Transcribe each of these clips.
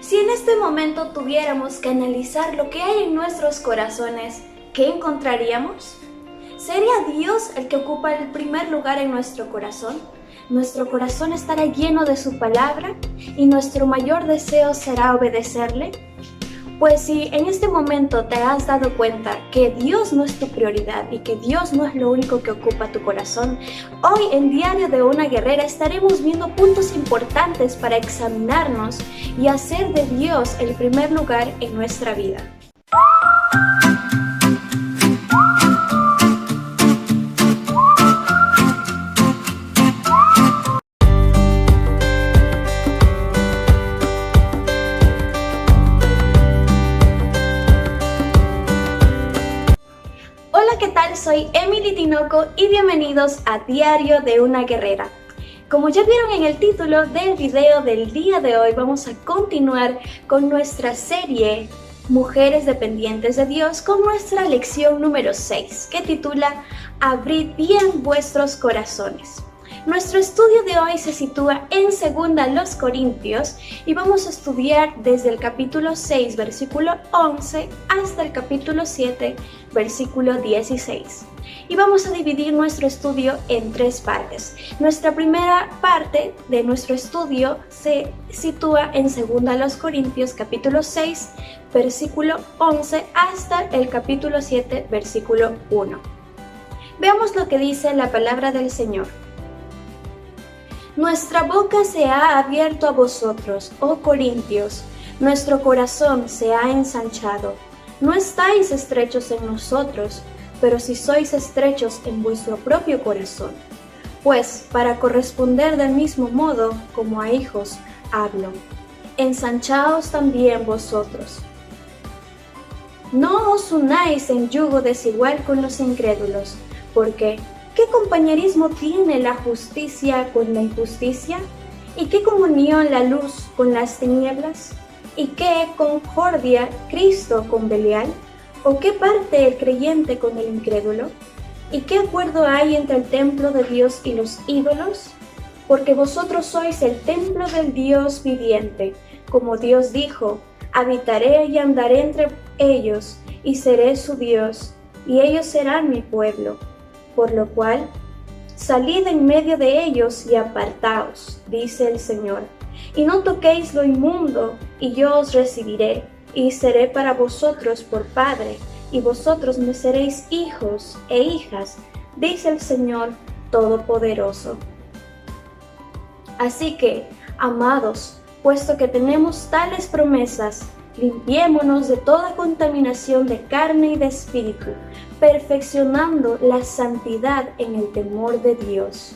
Si en este momento tuviéramos que analizar lo que hay en nuestros corazones, ¿qué encontraríamos? ¿Sería Dios el que ocupa el primer lugar en nuestro corazón? Nuestro corazón estará lleno de su palabra y nuestro mayor deseo será obedecerle. Pues si en este momento te has dado cuenta que Dios no es tu prioridad y que Dios no es lo único que ocupa tu corazón, hoy en Diario de una Guerrera estaremos viendo puntos importantes para examinarnos y hacer de Dios el primer lugar en nuestra vida. Hola, ¿qué tal? Soy Emily Tinoco y bienvenidos a Diario de una Guerrera. Como ya vieron en el título del video del día de hoy, vamos a continuar con nuestra serie Mujeres Dependientes de Dios con nuestra lección número 6, que titula Abrid bien vuestros corazones. Nuestro estudio de hoy se sitúa en 2 Corintios y vamos a estudiar desde el capítulo 6, versículo 11 hasta el capítulo 7, versículo 16. Y vamos a dividir nuestro estudio en 3 partes. Nuestra primera parte de nuestro estudio se sitúa en 2 Corintios capítulo 6, versículo 11 hasta el capítulo 7, versículo 1. Veamos lo que dice la palabra del Señor. Nuestra boca se ha abierto a vosotros, oh Corintios, nuestro corazón se ha ensanchado. No estáis estrechos en nosotros, pero si sois estrechos en vuestro propio corazón. Pues, para corresponder del mismo modo, como a hijos, hablo. Ensanchaos también vosotros. No os unáis en yugo desigual con los incrédulos, porque ¿qué compañerismo tiene la justicia con la injusticia? ¿Y qué comunión la luz con las tinieblas? ¿Y qué concordia Cristo con Belial? ¿O qué parte el creyente con el incrédulo? ¿Y qué acuerdo hay entre el templo de Dios y los ídolos? Porque vosotros sois el templo del Dios viviente. Como Dios dijo, habitaré y andaré entre ellos, y seré su Dios, y ellos serán mi pueblo. Por lo cual, salid en medio de ellos y apartaos, dice el Señor, y no toquéis lo inmundo, y yo os recibiré, y seré para vosotros por Padre, y vosotros me seréis hijos e hijas, dice el Señor Todopoderoso. Así que, amados, puesto que tenemos tales promesas, limpiémonos de toda contaminación de carne y de espíritu, perfeccionando la santidad en el temor de Dios.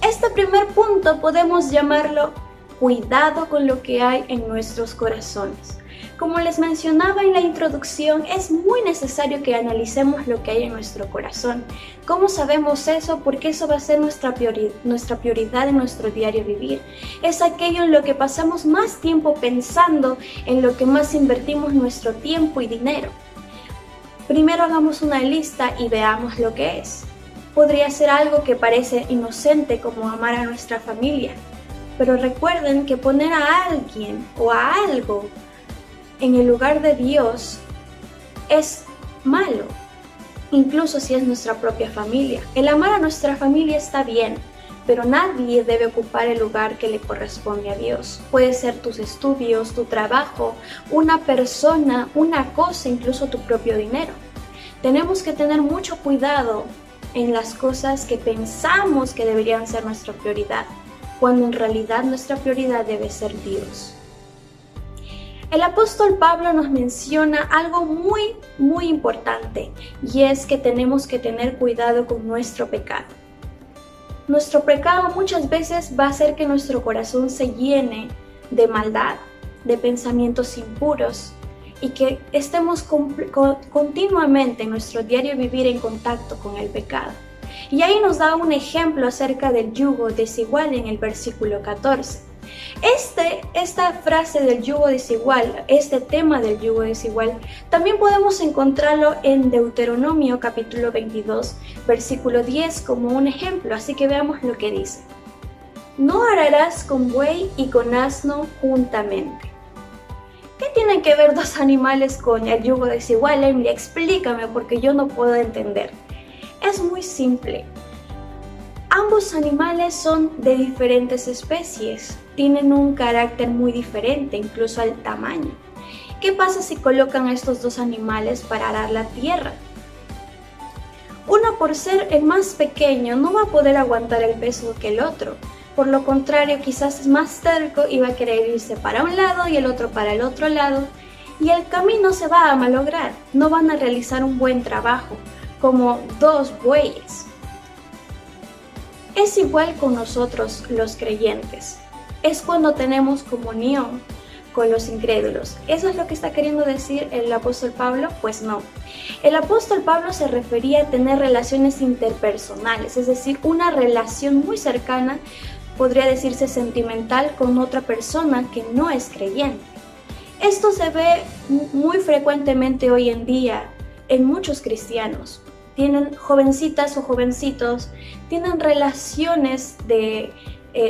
Este primer punto podemos llamarlo cuidado con lo que hay en nuestros corazones. Como les mencionaba en la introducción, es muy necesario que analicemos lo que hay en nuestro corazón. ¿Cómo sabemos eso? Porque eso va a ser nuestra prioridad en nuestro diario vivir. Es aquello en lo que pasamos más tiempo pensando, en lo que más invertimos nuestro tiempo y dinero. Primero hagamos una lista y veamos lo que es. Podría ser algo que parece inocente como amar a nuestra familia, pero recuerden que poner a alguien o a algo en el lugar de Dios es malo, incluso si es nuestra propia familia. El amar a nuestra familia está bien, pero nadie debe ocupar el lugar que le corresponde a Dios. Puede ser tus estudios, tu trabajo, una persona, una cosa, incluso tu propio dinero. Tenemos que tener mucho cuidado en las cosas que pensamos que deberían ser nuestra prioridad, cuando en realidad nuestra prioridad debe ser Dios. El apóstol Pablo nos menciona algo muy importante, y es que tenemos que tener cuidado con nuestro pecado. Nuestro pecado muchas veces va a hacer que nuestro corazón se llene de maldad, de pensamientos impuros, y que estemos continuamente en nuestro diario vivir en contacto con el pecado. Y ahí nos da un ejemplo acerca del yugo desigual en el versículo 14. Esta frase del yugo desigual, este tema del yugo desigual, también podemos encontrarlo en Deuteronomio capítulo 22, versículo 10 como un ejemplo, así que veamos lo que dice. No ararás con buey y con asno juntamente. tienen que ver dos animales con el yugo desigual? Emily, explícame porque yo no puedo entender. Es muy simple. Ambos animales son de diferentes especies, tienen un carácter muy diferente, incluso al tamaño. ¿Qué pasa si colocan a estos dos animales para arar la tierra? Uno, por ser el más pequeño, no va a poder aguantar el peso que el otro. Por lo contrario, quizás es más terco y va a querer irse para un lado y el otro para el otro lado, y el camino se va a malograr. No van a realizar un buen trabajo, como dos bueyes. Es igual con nosotros los creyentes. Es cuando tenemos comunión con los incrédulos. ¿Eso es lo que está queriendo decir el apóstol Pablo? Pues no. El apóstol Pablo se refería a tener relaciones interpersonales, es decir, una relación muy cercana, podría decirse sentimental, con otra persona que no es creyente. Esto se ve muy frecuentemente hoy en día en muchos cristianos. Tienen jovencitas o jovencitos, tienen relaciones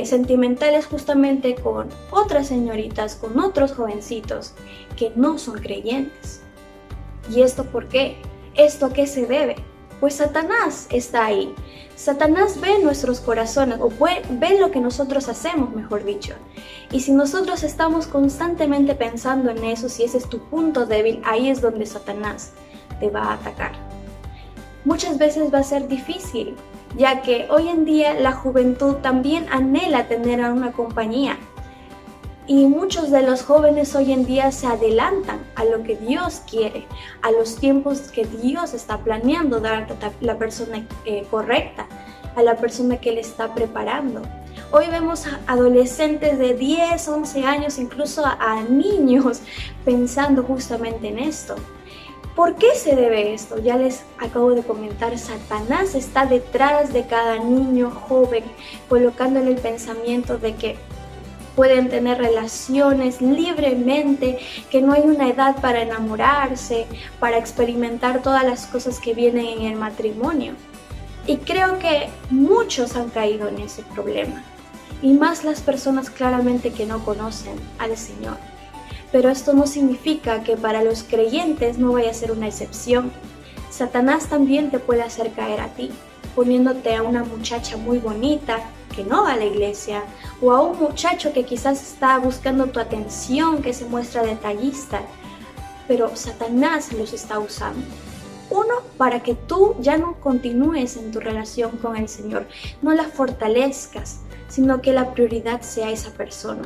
sentimentales justamente con otras señoritas, con otros jovencitos que no son creyentes. ¿Y esto por qué? ¿Esto a qué se debe? Pues Satanás está ahí. Satanás ve nuestros corazones, o ve lo que nosotros hacemos, mejor dicho. Y si nosotros estamos constantemente pensando en eso, si ese es tu punto débil, ahí es donde Satanás te va a atacar. Muchas veces va a ser difícil, ya que hoy en día la juventud también anhela tener a una compañía. Y muchos de los jóvenes hoy en día se adelantan a lo que Dios quiere, a los tiempos que Dios está planeando dar a la persona correcta, a la persona que le está preparando. Hoy vemos a adolescentes de 10, 11 años, incluso a niños pensando justamente en esto. ¿Por qué se debe esto? Ya les acabo de comentar, Satanás está detrás de cada niño joven, colocándole el pensamiento de que pueden tener relaciones libremente, que no hay una edad para enamorarse, para experimentar todas las cosas que vienen en el matrimonio. Y creo que muchos han caído en ese problema, y más las personas claramente que no conocen al Señor. Pero esto no significa que para los creyentes no vaya a ser una excepción. Satanás también te puede hacer caer a ti, poniéndote a una muchacha muy bonita que no va a la iglesia, o a un muchacho que quizás está buscando tu atención, que se muestra detallista, pero Satanás los está usando. Uno, para que tú ya no continúes en tu relación con el Señor, no la fortalezcas, sino que la prioridad sea esa persona.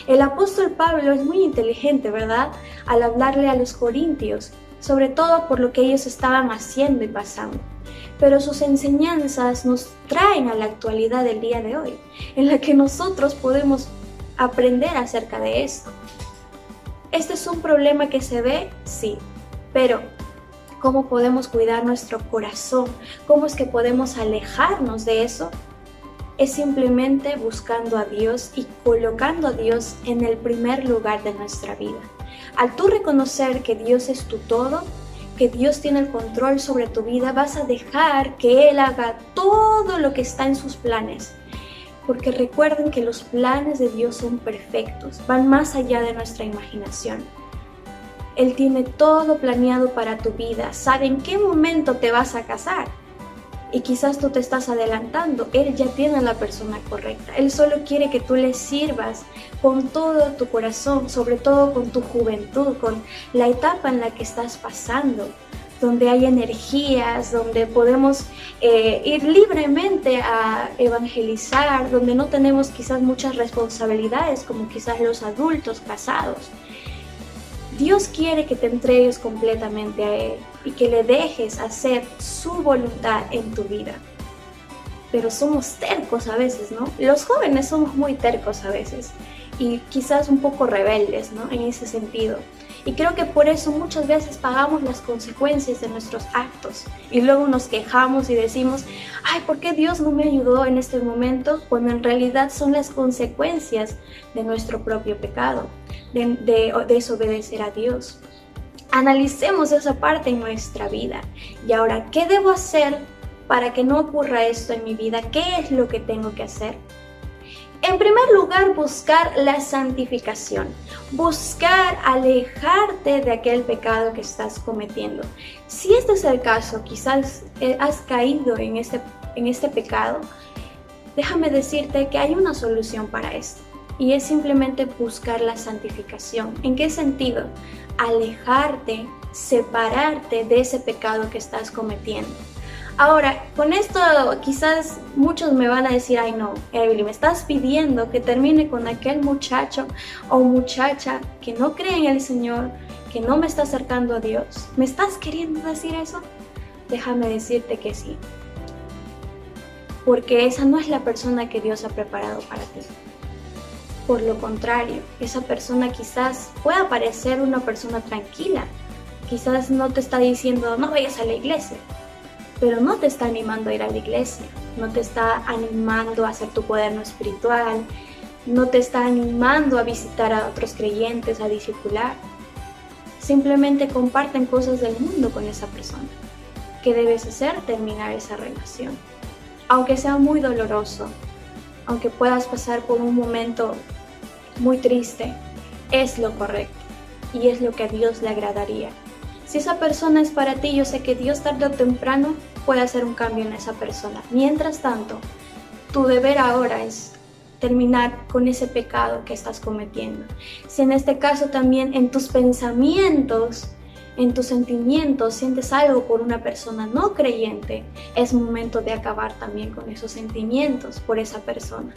El apóstol Pablo es muy inteligente, ¿verdad?, al hablarle a los corintios, sobre todo por lo que ellos estaban haciendo y pasando. Pero sus enseñanzas nos traen a la actualidad del día de hoy, en la que nosotros podemos aprender acerca de esto. ¿Este es un problema que se ve? Sí, pero ¿cómo podemos cuidar nuestro corazón? ¿Cómo es que podemos alejarnos de eso? Es simplemente buscando a Dios y colocando a Dios en el primer lugar de nuestra vida. Al tú reconocer que Dios es tu todo, que Dios tiene el control sobre tu vida, vas a dejar que Él haga todo lo que está en sus planes. Porque recuerden que los planes de Dios son perfectos, van más allá de nuestra imaginación. Él tiene todo planeado para tu vida, sabe en qué momento te vas a casar. Y quizás tú te estás adelantando, Él ya tiene a la persona correcta. Él solo quiere que tú le sirvas con todo tu corazón, sobre todo con tu juventud, con la etapa en la que estás pasando, donde hay energías, donde podemos ir libremente a evangelizar, donde no tenemos quizás muchas responsabilidades como quizás los adultos casados. Dios quiere que te entregues completamente a Él y que le dejes hacer su voluntad en tu vida. Pero somos tercos a veces, ¿no? Los jóvenes somos muy tercos a veces y quizás un poco rebeldes, ¿no?, en ese sentido. Y creo que por eso muchas veces pagamos las consecuencias de nuestros actos y luego nos quejamos y decimos, ay, ¿por qué Dios no me ayudó en este momento? Cuando en realidad son las consecuencias de nuestro propio pecado, de desobedecer a Dios. Analicemos esa parte en nuestra vida. Y ahora, ¿qué debo hacer para que no ocurra esto en mi vida? ¿Qué es lo que tengo que hacer? En primer lugar, buscar la santificación, buscar alejarte de aquel pecado que estás cometiendo. Si este es el caso, quizás has caído en este pecado, déjame decirte que hay una solución para esto, y es simplemente buscar la santificación. ¿En qué sentido? Alejarte, separarte de ese pecado que estás cometiendo. Ahora, con esto quizás muchos me van a decir, ay no, Evelyn, me estás pidiendo que termine con aquel muchacho o muchacha que no cree en el Señor, que no me está acercando a Dios. ¿Me estás queriendo decir eso? Déjame decirte que sí. Porque esa no es la persona que Dios ha preparado para ti. Por lo contrario, esa persona quizás pueda parecer una persona tranquila. Quizás no te está diciendo, no vayas a la iglesia, pero no te está animando a ir a la iglesia, no te está animando a hacer tu cuaderno espiritual, no te está animando a visitar a otros creyentes, a discipular. Simplemente comparten cosas del mundo con esa persona. ¿Qué debes hacer? Terminar esa relación. Aunque sea muy doloroso, aunque puedas pasar por un momento muy triste, es lo correcto y es lo que a Dios le agradaría. Si esa persona es para ti, yo sé que Dios tarde o temprano puede hacer un cambio en esa persona. Mientras tanto, tu deber ahora es terminar con ese pecado que estás cometiendo. Si en este caso también en tus pensamientos, en tus sentimientos sientes algo por una persona no creyente, es momento de acabar también con esos sentimientos por esa persona.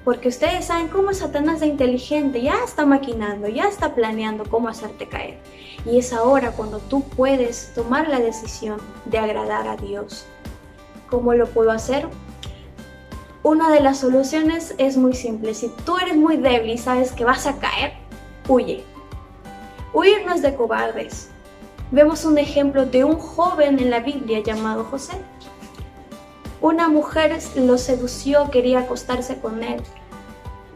Porque ustedes saben cómo Satanás de inteligente, ya está maquinando, ya está planeando cómo hacerte caer. Y es ahora cuando tú puedes tomar la decisión de agradar a Dios. ¿Cómo lo puedo hacer? Una de las soluciones es muy simple. Si tú eres muy débil y sabes que vas a caer, huye. Huir no es de cobardes. Vemos un ejemplo de un joven en la Biblia llamado José. Una mujer lo sedució, quería acostarse con él,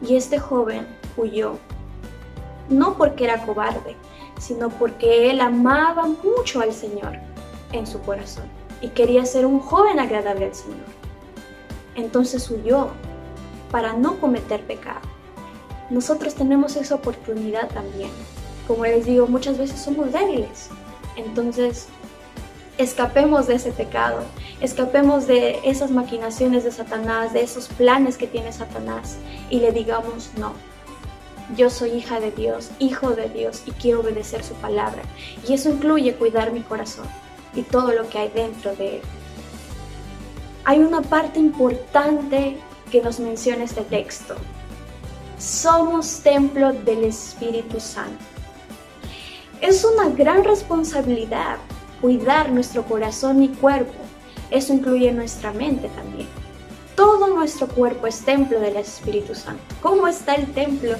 y este joven huyó. No porque era cobarde, sino porque él amaba mucho al Señor en su corazón y quería ser un joven agradable al Señor. Entonces huyó para no cometer pecado. Nosotros tenemos esa oportunidad también. Como les digo, muchas veces somos débiles. Entonces, escapemos de ese pecado, escapemos de esas maquinaciones de Satanás, de esos planes que tiene Satanás, y le digamos no. Yo soy hija de Dios, hijo de Dios, y quiero obedecer su palabra. Y eso incluye cuidar mi corazón y todo lo que hay dentro de él. Hay una parte importante que nos menciona este texto. Somos templo del Espíritu Santo. Es una gran responsabilidad cuidar nuestro corazón y cuerpo. Eso incluye nuestra mente también. Todo nuestro cuerpo es templo del Espíritu Santo. ¿Cómo está el templo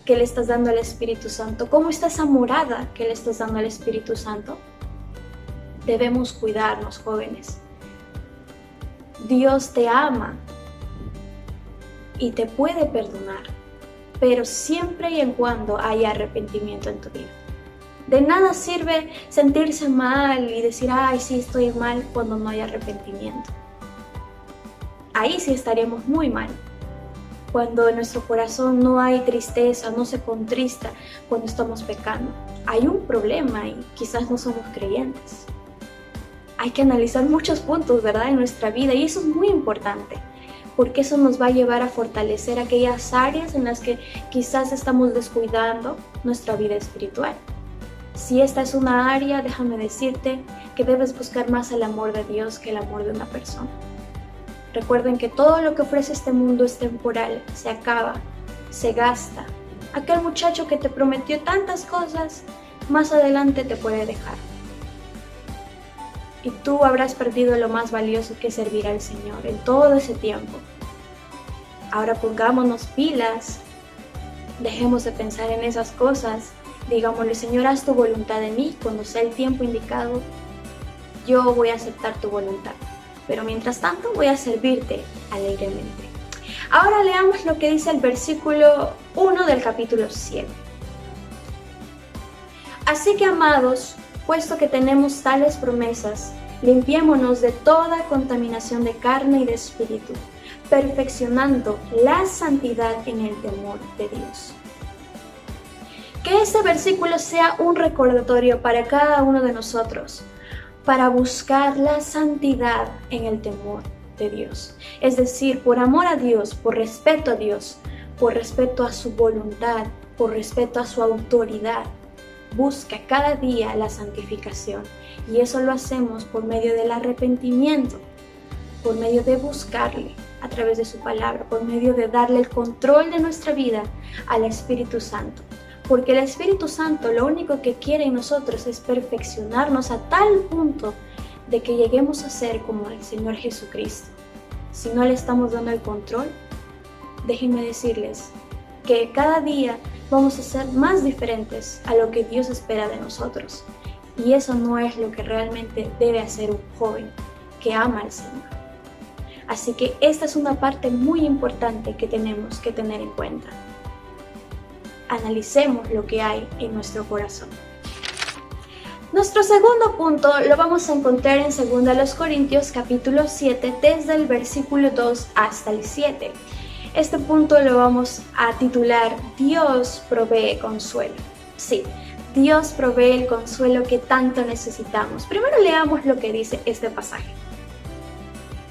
que le estás dando al Espíritu Santo? ¿Cómo está esa morada que le estás dando al Espíritu Santo? Debemos cuidarnos, jóvenes. Dios te ama y te puede perdonar, pero siempre y en cuando haya arrepentimiento en tu vida. De nada sirve sentirse mal y decir, ay, sí, estoy mal, cuando no hay arrepentimiento. Ahí sí estaremos muy mal. Cuando en nuestro corazón no hay tristeza, no se contrista cuando estamos pecando. Hay un problema y quizás no somos creyentes. Hay que analizar muchos puntos, ¿verdad?, en nuestra vida, y eso es muy importante, porque eso nos va a llevar a fortalecer aquellas áreas en las que quizás estamos descuidando nuestra vida espiritual. Si esta es una área, déjame decirte que debes buscar más el amor de Dios que el amor de una persona. Recuerden que todo lo que ofrece este mundo es temporal, se acaba, se gasta. Aquel muchacho que te prometió tantas cosas, más adelante te puede dejar. Y tú habrás perdido lo más valioso que es servir al Señor en todo ese tiempo. Ahora pongámonos pilas, dejemos de pensar en esas cosas. Digámosle, Señor, haz tu voluntad en mí, cuando sea el tiempo indicado, yo voy a aceptar tu voluntad. Pero mientras tanto voy a servirte alegremente. Ahora leamos lo que dice el versículo 1 del capítulo 7. Así que, amados, puesto que tenemos tales promesas, limpiémonos de toda contaminación de carne y de espíritu, perfeccionando la santidad en el temor de Dios. Que este versículo sea un recordatorio para cada uno de nosotros, para buscar la santidad en el temor de Dios. Es decir, por amor a Dios, por respeto a Dios, por respeto a su voluntad, por respeto a su autoridad. Busca cada día la santificación, y eso lo hacemos por medio del arrepentimiento, por medio de buscarle a través de su palabra, por medio de darle el control de nuestra vida al Espíritu Santo. Porque el Espíritu Santo lo único que quiere en nosotros es perfeccionarnos a tal punto de que lleguemos a ser como el Señor Jesucristo. Si no le estamos dando el control, déjenme decirles que cada día vamos a ser más diferentes a lo que Dios espera de nosotros. Y eso no es lo que realmente debe hacer un joven que ama al Señor. Así que esta es una parte muy importante que tenemos que tener en cuenta. Analicemos lo que hay en nuestro corazón. Nuestro segundo punto lo vamos a encontrar en 2 Corintios capítulo 7, desde el versículo 2 hasta el 7. Este punto lo vamos a titular Dios provee consuelo. Sí, Dios provee el consuelo que tanto necesitamos. Primero leamos lo que dice este pasaje.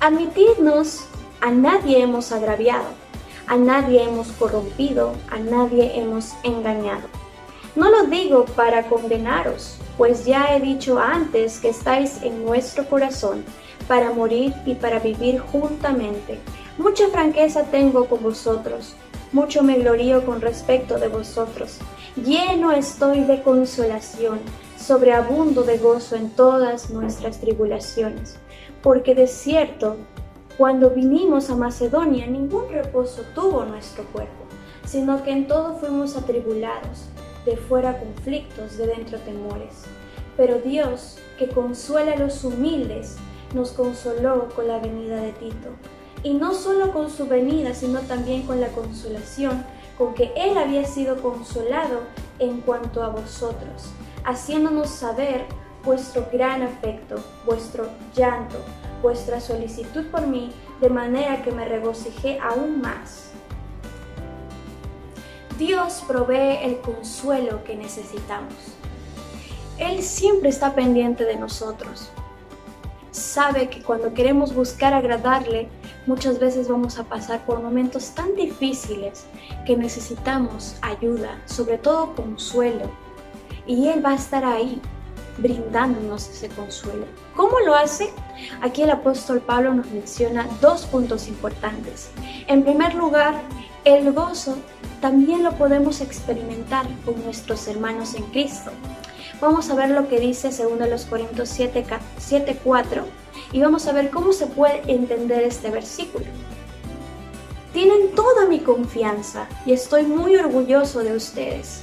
Admitidnos, a nadie hemos agraviado, a nadie hemos corrompido, a nadie hemos engañado. No lo digo para condenaros, pues ya he dicho antes que estáis en nuestro corazón para morir y para vivir juntamente. Mucha franqueza tengo con vosotros, mucho me glorío con respecto de vosotros. Lleno estoy de consolación, sobreabundo de gozo en todas nuestras tribulaciones. Porque de cierto, cuando vinimos a Macedonia, ningún reposo tuvo nuestro cuerpo, sino que en todo fuimos atribulados, de fuera conflictos, de dentro temores. Pero Dios, que consuela a los humildes, nos consoló con la venida de Tito. Y no solo con su venida, sino también con la consolación con que él había sido consolado en cuanto a vosotros, haciéndonos saber vuestro gran afecto, vuestro llanto, vuestra solicitud por mí, de manera que me regocijé aún más. Dios provee el consuelo que necesitamos. Él siempre está pendiente de nosotros. Sabe que cuando queremos buscar agradarle, muchas veces vamos a pasar por momentos tan difíciles que necesitamos ayuda, sobre todo consuelo. Y Él va a estar ahí, brindándonos ese consuelo. ¿Cómo lo hace? Aquí el apóstol Pablo nos menciona dos puntos importantes. En primer lugar, el gozo también lo podemos experimentar con nuestros hermanos en Cristo. Vamos a ver lo que dice 2 Corintios 7:4 y vamos a ver cómo se puede entender este versículo. Tienen toda mi confianza y estoy muy orgulloso de ustedes.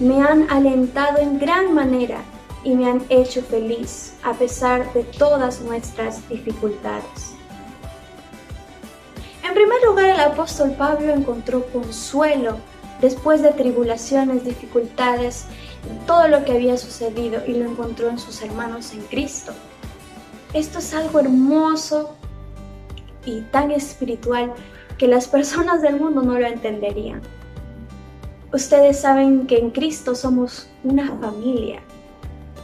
Me han alentado en gran manera y me han hecho feliz a pesar de todas nuestras dificultades. En primer lugar, el apóstol Pablo encontró consuelo después de tribulaciones, dificultades, todo lo que había sucedido, y lo encontró en sus hermanos en Cristo. Esto es algo hermoso y tan espiritual que las personas del mundo no lo entenderían. Ustedes saben que en Cristo somos una familia.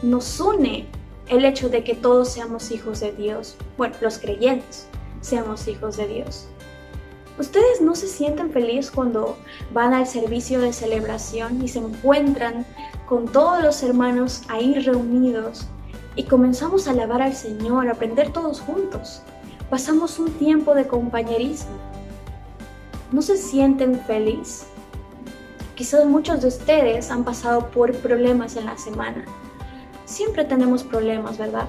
Nos une el hecho de que todos seamos hijos de Dios. Bueno, los creyentes seamos hijos de Dios. ¿Ustedes no se sienten felices cuando van al servicio de celebración y se encuentran con todos los hermanos ahí reunidos y comenzamos a alabar al Señor, a aprender todos juntos? Pasamos un tiempo de compañerismo. ¿No se sienten felices? Quizás muchos de ustedes han pasado por problemas en la semana. Siempre tenemos problemas, ¿verdad?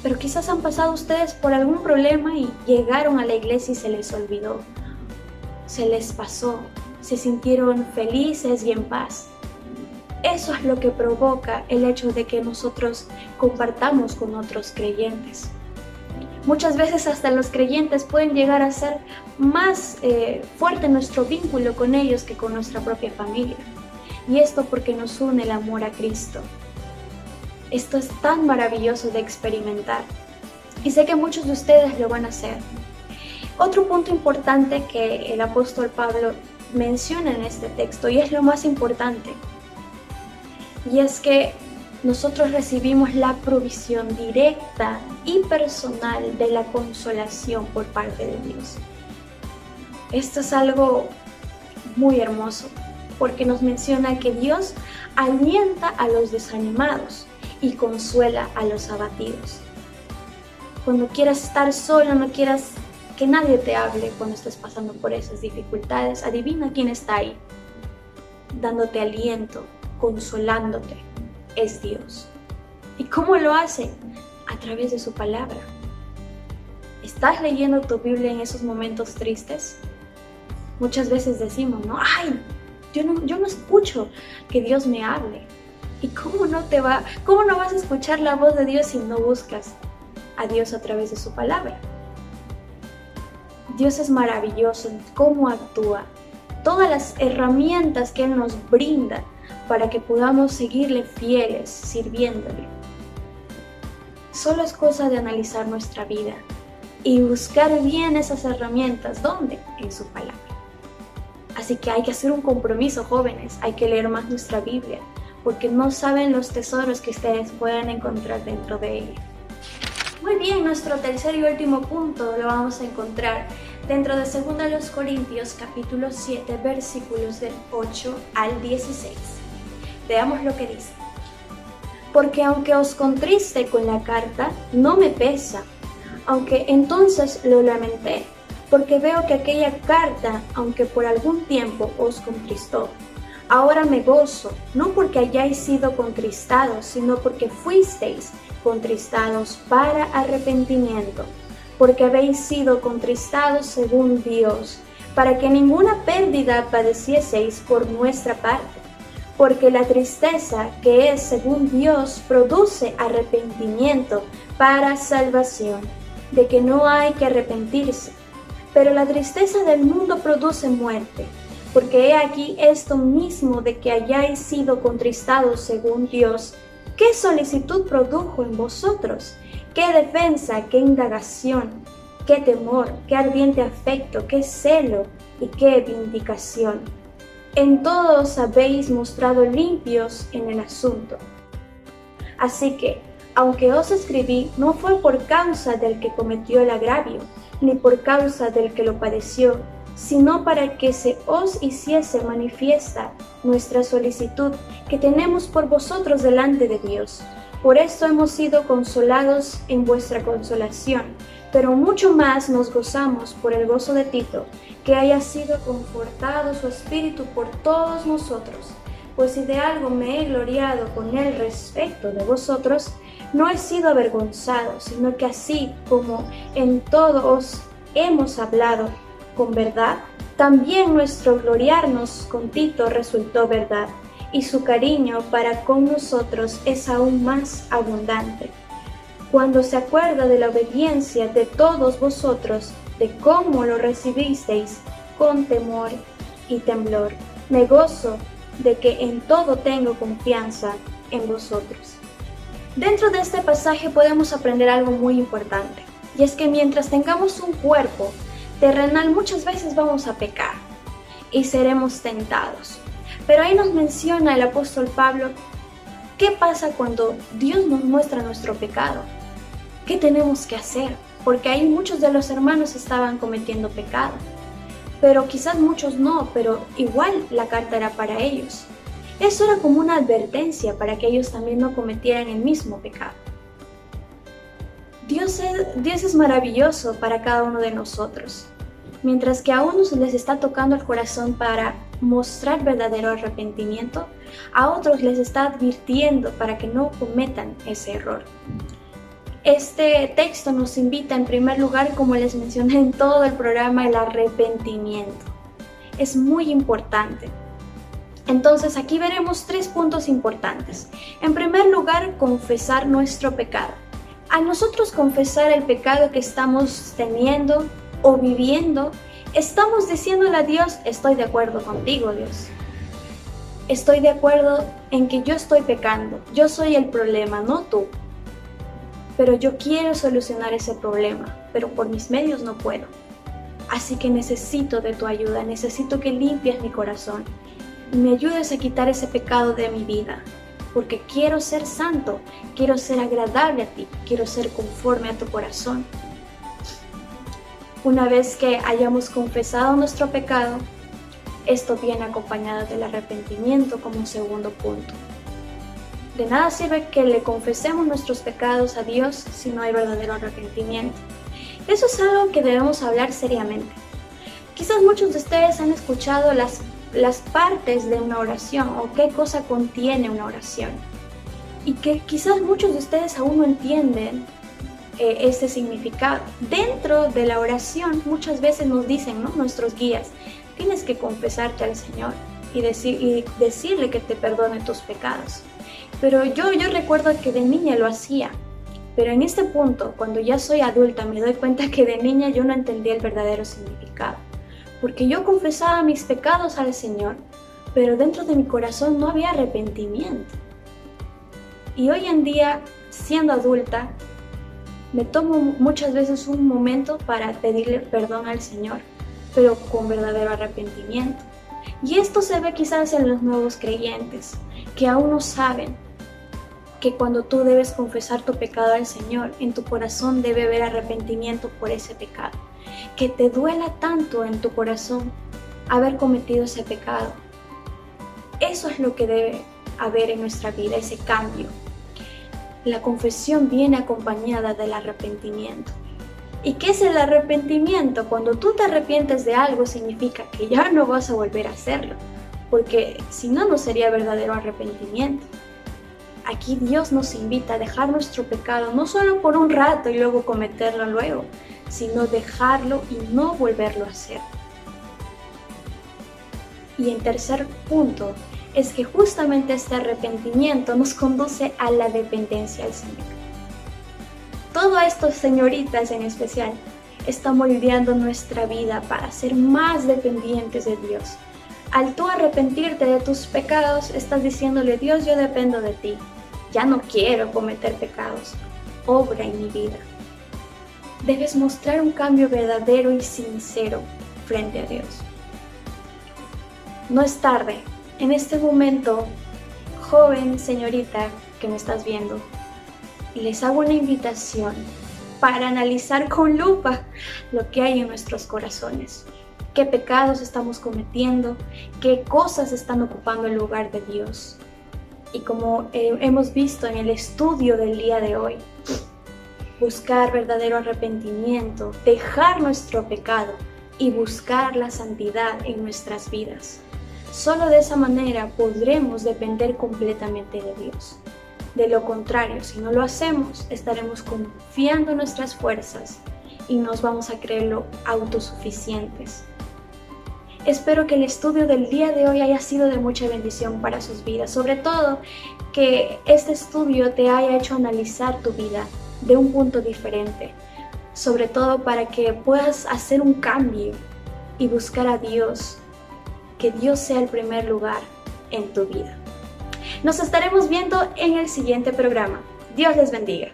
Pero quizás han pasado ustedes por algún problema y llegaron a la iglesia y se les olvidó. Se les pasó, se sintieron felices y en paz. Eso es lo que provoca el hecho de que nosotros compartamos con otros creyentes. Muchas veces hasta los creyentes pueden llegar a ser más fuerte nuestro vínculo con ellos que con nuestra propia familia. Y esto porque nos une el amor a Cristo. Esto es tan maravilloso de experimentar. Y sé que muchos de ustedes lo van a hacer. Otro punto importante que el apóstol Pablo menciona en este texto, y es lo más importante, y es que nosotros recibimos la provisión directa y personal de la consolación por parte de Dios. Esto es algo muy hermoso, porque nos menciona que Dios alienta a los desanimados y consuela a los abatidos. Cuando quieras estar solo, no quieras que nadie te hable cuando estés pasando por esas dificultades, adivina quién está ahí, dándote aliento, consolándote. Es Dios. ¿Y cómo lo hace? A través de su palabra. ¿Estás leyendo tu Biblia en esos momentos tristes? Muchas veces decimos, ¿no? ¡Ay! Yo no escucho que Dios me hable. ¿Y cómo no vas a escuchar la voz de Dios si no buscas a Dios a través de su palabra? Dios es maravilloso en cómo actúa. Todas las herramientas que Él nos brinda para que podamos seguirle fieles, sirviéndole. Solo es cosa de analizar nuestra vida y buscar bien esas herramientas. ¿Dónde? En su palabra. Así que hay que hacer un compromiso, jóvenes. Hay que leer más nuestra Biblia, porque no saben los tesoros que ustedes pueden encontrar dentro de ella. Muy bien, nuestro tercer y último punto lo vamos a encontrar dentro de 2 Corintios capítulo 7, versículos del 8 al 16. Veamos lo que dice. Porque aunque os contriste con la carta, no me pesa, aunque entonces lo lamenté, porque veo que aquella carta, aunque por algún tiempo os contristó, ahora me gozo, no porque hayáis sido contristados, sino porque fuisteis contristados para arrepentimiento, porque habéis sido contristados según Dios, para que ninguna pérdida padecieseis por nuestra parte. Porque la tristeza que es según Dios produce arrepentimiento para salvación, de que no hay que arrepentirse. Pero la tristeza del mundo produce muerte, porque he aquí esto mismo de que hayáis sido contristados según Dios, ¿qué solicitud produjo en vosotros? ¿Qué defensa, qué indagación, qué temor, qué ardiente afecto, qué celo y qué vindicación? En todo os habéis mostrado limpios en el asunto. Así que, aunque os escribí, no fue por causa del que cometió el agravio, ni por causa del que lo padeció, sino para que se os hiciese manifiesta nuestra solicitud que tenemos por vosotros delante de Dios. Por esto hemos sido consolados en vuestra consolación, pero mucho más nos gozamos por el gozo de Tito, que haya sido confortado su espíritu por todos nosotros. Pues si de algo me he gloriado con él respecto de vosotros, no he sido avergonzado, sino que así como en todo os hemos hablado con verdad, también nuestro gloriarnos con Tito resultó verdad, y su cariño para con nosotros es aún más abundante. Cuando se acuerda de la obediencia de todos vosotros, de cómo lo recibisteis con temor y temblor, me gozo de que en todo tengo confianza en vosotros. Dentro de este pasaje podemos aprender algo muy importante, y es que mientras tengamos un cuerpo terrenal muchas veces vamos a pecar y seremos tentados. Pero ahí nos menciona el apóstol Pablo qué pasa cuando Dios nos muestra nuestro pecado. ¿Qué tenemos que hacer? Porque ahí muchos de los hermanos estaban cometiendo pecado. Pero quizás muchos no, pero igual la carta era para ellos. Eso era como una advertencia para que ellos también no cometieran el mismo pecado. Dios es maravilloso para cada uno de nosotros. Mientras que a unos les está tocando el corazón para mostrar verdadero arrepentimiento, a otros les está advirtiendo para que no cometan ese error. Este texto nos invita en primer lugar, como les mencioné en todo el programa, el arrepentimiento. Es muy importante. Entonces aquí veremos 3 puntos importantes. En primer lugar, confesar nuestro pecado. Al nosotros confesar el pecado que estamos teniendo o viviendo, estamos diciéndole a Dios, estoy de acuerdo contigo, Dios. Estoy de acuerdo en que yo estoy pecando, yo soy el problema, no tú. Pero yo quiero solucionar ese problema, pero por mis medios no puedo. Así que necesito de tu ayuda, necesito que limpies mi corazón y me ayudes a quitar ese pecado de mi vida, porque quiero ser santo, quiero ser agradable a ti, quiero ser conforme a tu corazón. Una vez que hayamos confesado nuestro pecado, esto viene acompañado del arrepentimiento como segundo punto. De nada sirve que le confesemos nuestros pecados a Dios si no hay verdadero arrepentimiento. Eso es algo que debemos hablar seriamente. Quizás muchos de ustedes han escuchado las partes de una oración o qué cosa contiene una oración. Y que quizás muchos de ustedes aún no entienden ese significado. Dentro de la oración muchas veces nos dicen, ¿no?, nuestros guías, tienes que confesarte al Señor y decirle que te perdone tus pecados. Pero yo recuerdo que de niña lo hacía. Pero en este punto, cuando ya soy adulta, me doy cuenta que de niña yo no entendía el verdadero significado. Porque yo confesaba mis pecados al Señor, pero dentro de mi corazón no había arrepentimiento. Y hoy en día, siendo adulta, me tomo muchas veces un momento para pedirle perdón al Señor, pero con verdadero arrepentimiento. Y esto se ve quizás en los nuevos creyentes, que aún no saben que cuando tú debes confesar tu pecado al Señor, en tu corazón debe haber arrepentimiento por ese pecado. Que te duela tanto en tu corazón haber cometido ese pecado. Eso es lo que debe haber en nuestra vida, ese cambio. La confesión viene acompañada del arrepentimiento. ¿Y qué es el arrepentimiento? Cuando tú te arrepientes de algo significa que ya no vas a volver a hacerlo, porque si no, no sería verdadero arrepentimiento. Aquí Dios nos invita a dejar nuestro pecado, no solo por un rato y luego cometerlo luego, sino dejarlo y no volverlo a hacer. Y en tercer punto, es que justamente este arrepentimiento nos conduce a la dependencia al Señor. Todo esto, señoritas en especial, está moldeando nuestra vida para ser más dependientes de Dios. Al tú arrepentirte de tus pecados, estás diciéndole: Dios, yo dependo de ti. Ya no quiero cometer pecados. Obra en mi vida. Debes mostrar un cambio verdadero y sincero frente a Dios. No es tarde. En este momento, joven señorita que me estás viendo, les hago una invitación para analizar con lupa lo que hay en nuestros corazones. Qué pecados estamos cometiendo, qué cosas están ocupando el lugar de Dios. Y como hemos visto en el estudio del día de hoy, buscar verdadero arrepentimiento, dejar nuestro pecado y buscar la santidad en nuestras vidas. Solo de esa manera podremos depender completamente de Dios. De lo contrario, si no lo hacemos, estaremos confiando en nuestras fuerzas y nos vamos a creerlo autosuficientes. Espero que el estudio del día de hoy haya sido de mucha bendición para sus vidas. Sobre todo, que este estudio te haya hecho analizar tu vida de un punto diferente. Sobre todo para que puedas hacer un cambio y buscar a Dios. Que Dios sea el primer lugar en tu vida. Nos estaremos viendo en el siguiente programa. Dios les bendiga.